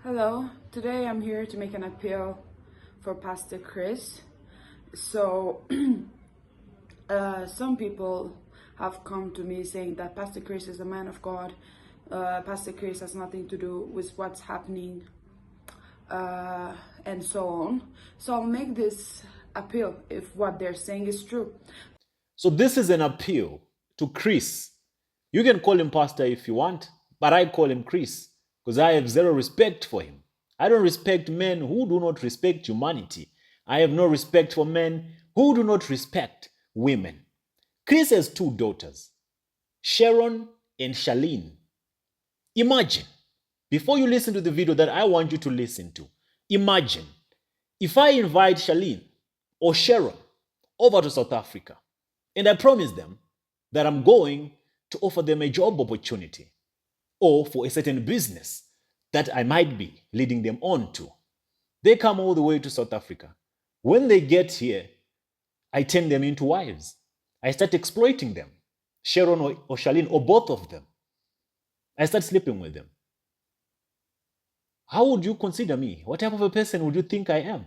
Hello, today I'm here to make an appeal for Pastor Chris. So, some people have come to me saying that Pastor Chris is a man of God. Pastor Chris has nothing to do with what's happening, and so on. So, I'll make this appeal if what they're saying is true. So this is an appeal to Chris. You can call him pastor if you want, but I call him Chris because I have zero respect for him. I don't respect men who do not respect humanity. I have no respect for men who do not respect women. Chris has two daughters, Sharon and Charlene. Imagine, before you listen to the video that I want you to listen to, imagine if I invite Charlene or Sharon over to South Africa and I promise them that I'm going to offer them a job opportunity or for a certain business that I might be leading them on to. They come all the way to South Africa. When they get here, I turn them into wives. I start exploiting them, Sharon or Charlene or both of them. I start sleeping with them. How would you consider me? What type of a person would you think I am?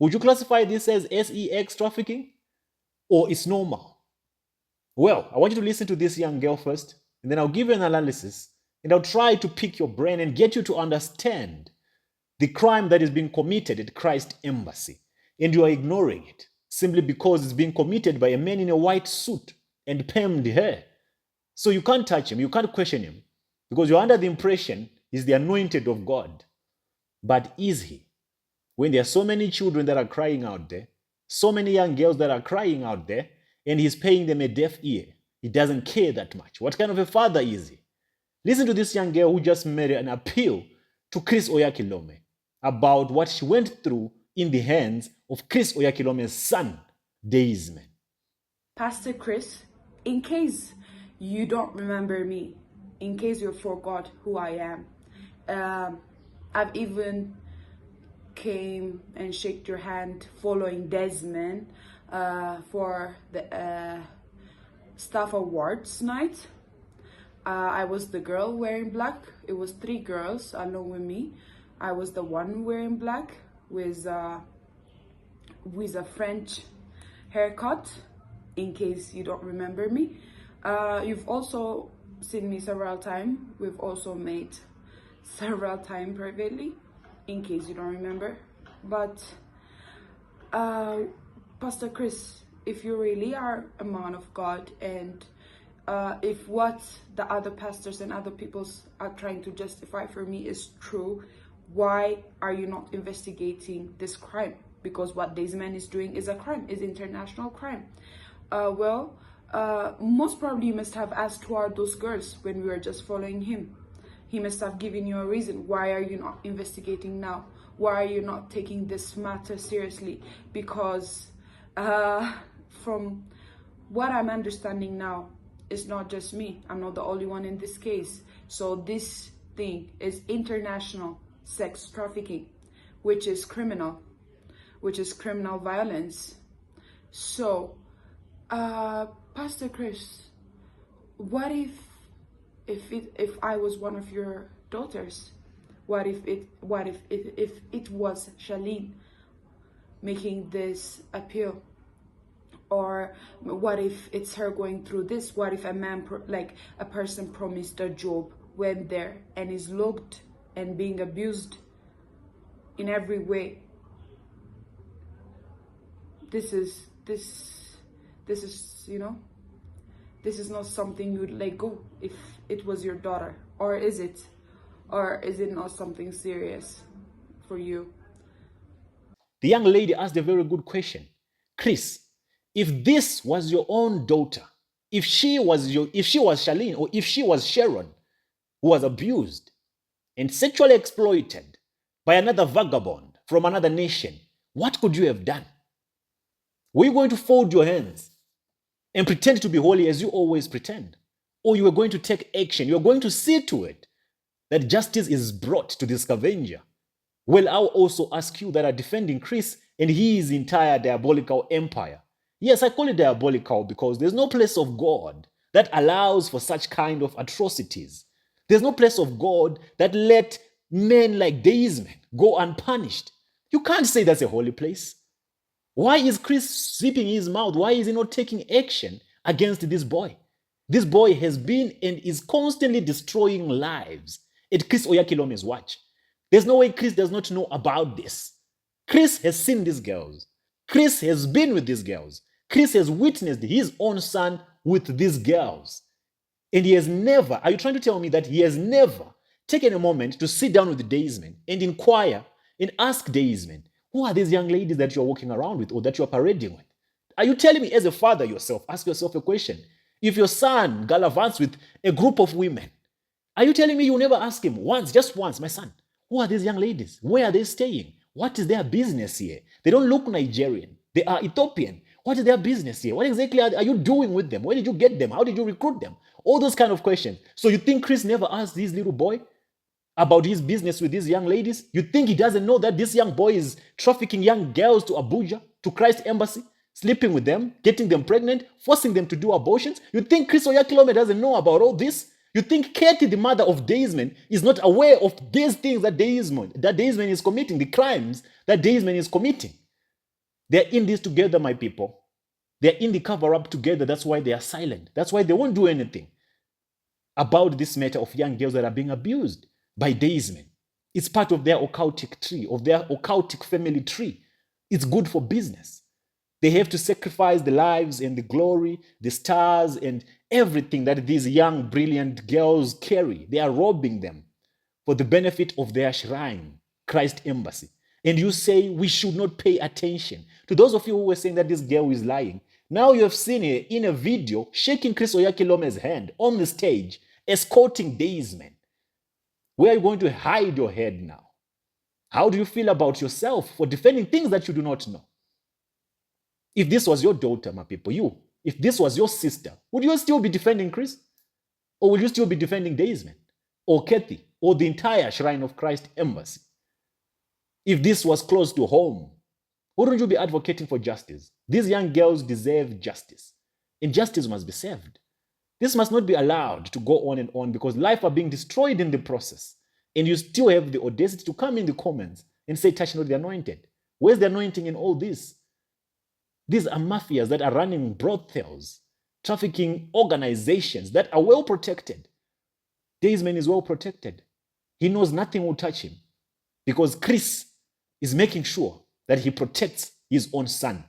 Would you classify this as sex trafficking? Or it's normal? Well, I want you to listen to this young girl first, and then I'll give you an analysis, and I'll try to pick your brain and get you to understand the crime that is being committed at Christ Embassy, and you are ignoring it simply because it's being committed by a man in a white suit and permed hair. So you can't touch him, you can't question him, because you're under the impression he's the anointed of God. But is he? When there are so many children that are crying out there, so many young girls that are crying out there, and he's paying them a deaf ear. He doesn't care that much. What kind of a father is he? Listen to this young girl who just made an appeal to Chris Oyakhilome about what she went through in the hands of Chris Oyakhilome's son, Daysman. Pastor Chris, in case you don't remember me, in case you forgot who I am, I've even came and shake your hand following Desmond for the staff awards night. I was the girl wearing black. It was 3 girls along with me. I was the one wearing black with a French haircut, in case you don't remember me. You've also seen me several times. We've also met several times privately, in case you don't remember. But Pastor Chris, if you really are a man of God, and if what the other pastors and other people are trying to justify for me is true, why are you not investigating this crime? Because what this man is doing is a crime, is international crime. Most probably you must have asked who are those girls when we were just following him. He must have given you a reason. Why are you not investigating now? Why are you not taking this matter seriously? Because from what I'm understanding now, it's not just me. I'm not the only one in this case. So this thing is international sex trafficking, which is criminal violence. So, Pastor Chris, what if I was one of your daughters? What if it was Charlene making this appeal? Or what if it's her going through this? What if a person promised a job, went there and is looked and being abused in every way? This is this is not something you'd let go if it was your daughter. Or is it? Or is it not something serious for you? The young lady asked a very good question. Chris, if this was your own daughter, if she was Charlene, or if she was Sharon, who was abused and sexually exploited by another vagabond from another nation, what could you have done? Were you going to fold your hands and pretend to be holy as you always pretend? Or you were going to take action? You were going to see to it that justice is brought to the scavenger? Well, I'll also ask you that are defending Chris and his entire diabolical empire. Yes, I call it diabolical because there's no place of God that allows for such kind of atrocities. There's no place of God that let men like these men go unpunished. You can't say that's a holy place. Why is Chris zipping his mouth? Why is he not taking action against this boy? This boy has been and is constantly destroying lives at Chris Oyakhilome's watch. There's no way Chris does not know about this. Chris has seen these girls. Chris has been with these girls. Chris has witnessed his own son with these girls. And he has never, are you trying to tell me that he has never taken a moment to sit down with Daysman and inquire and ask Daysman, who are these young ladies that you're walking around with or that you're parading with? Are you telling me as a father yourself, ask yourself a question. If your son gallivants with a group of women, are you telling me you never ask him once, just once, my son, who are these young ladies? Where are they staying? What is their business here? They don't look Nigerian. They are Ethiopian. What is their business here? What exactly are you doing with them? Where did you get them? How did you recruit them? All those kind of questions. So you think Chris never asked this little boy about his business with these young ladies? You think he doesn't know that this young boy is trafficking young girls to Abuja, to Christ Embassy, sleeping with them, getting them pregnant, forcing them to do abortions? You think Chris Oyakhilome doesn't know about all this? You think Katie, the mother of Daysman, is not aware of these things that Daysman is committing, the crimes that Daysman is committing? They're in this together, my people. They're in the cover-up together. That's why they are silent. That's why they won't do anything about this matter of young girls that are being abused by Daysman. It's part of their occultic tree, of their occultic family tree. It's good for business. They have to sacrifice the lives and the glory, the stars and everything that these young, brilliant girls carry. They are robbing them for the benefit of their shrine, Christ Embassy. And you say we should not pay attention. To those of you who were saying that this girl is lying, now you have seen her in a video shaking Chris Oyakhilome's hand on the stage, escorting Daysman. Where are you going to hide your head now? How do you feel about yourself for defending things that you do not know? If this was your daughter, my people, if this was your sister, would you still be defending Chris? Or will you still be defending Daysman? Or Kathy? Or the entire Shrine of Christ Embassy? If this was close to home, wouldn't you be advocating for justice? These young girls deserve justice. And justice must be served. This must not be allowed to go on and on because lives are being destroyed in the process. And you still have the audacity to come in the comments and say, touch not the anointed. Where's the anointing in all this? These are mafias that are running brothels, trafficking organizations that are well protected. Daysman is well protected. He knows nothing will touch him because Chris is making sure that he protects his own son.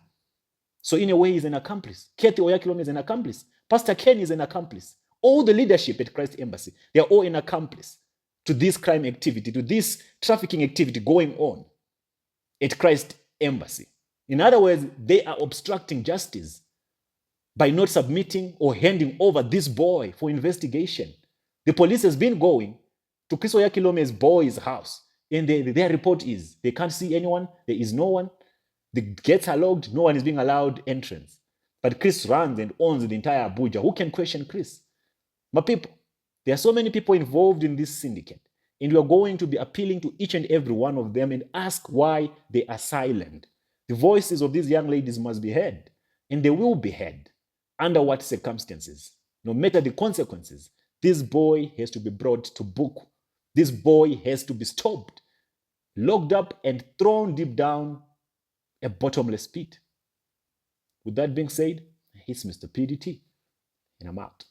So in a way, he's an accomplice. Katie Oyakhilome is an accomplice. Pastor Ken is an accomplice. All the leadership at Christ Embassy, they are all an accomplice to this crime activity, to this trafficking activity going on at Christ Embassy. In other words, they are obstructing justice by not submitting or handing over this boy for investigation. The police has been going to Chris Oyakhilome's boy's house, and their report is they can't see anyone, there is no one, the gates are locked, no one is being allowed entrance. But Chris runs and owns the entire Abuja. Who can question Chris? My people, there are so many people involved in this syndicate, and we are going to be appealing to each and every one of them and ask why they are silent. The voices of these young ladies must be heard, and they will be heard. Under what circumstances? No matter the consequences, this boy has to be brought to book. This boy has to be stopped, locked up, and thrown deep down a bottomless pit. With that being said, it's Mr. PDT, and I'm out.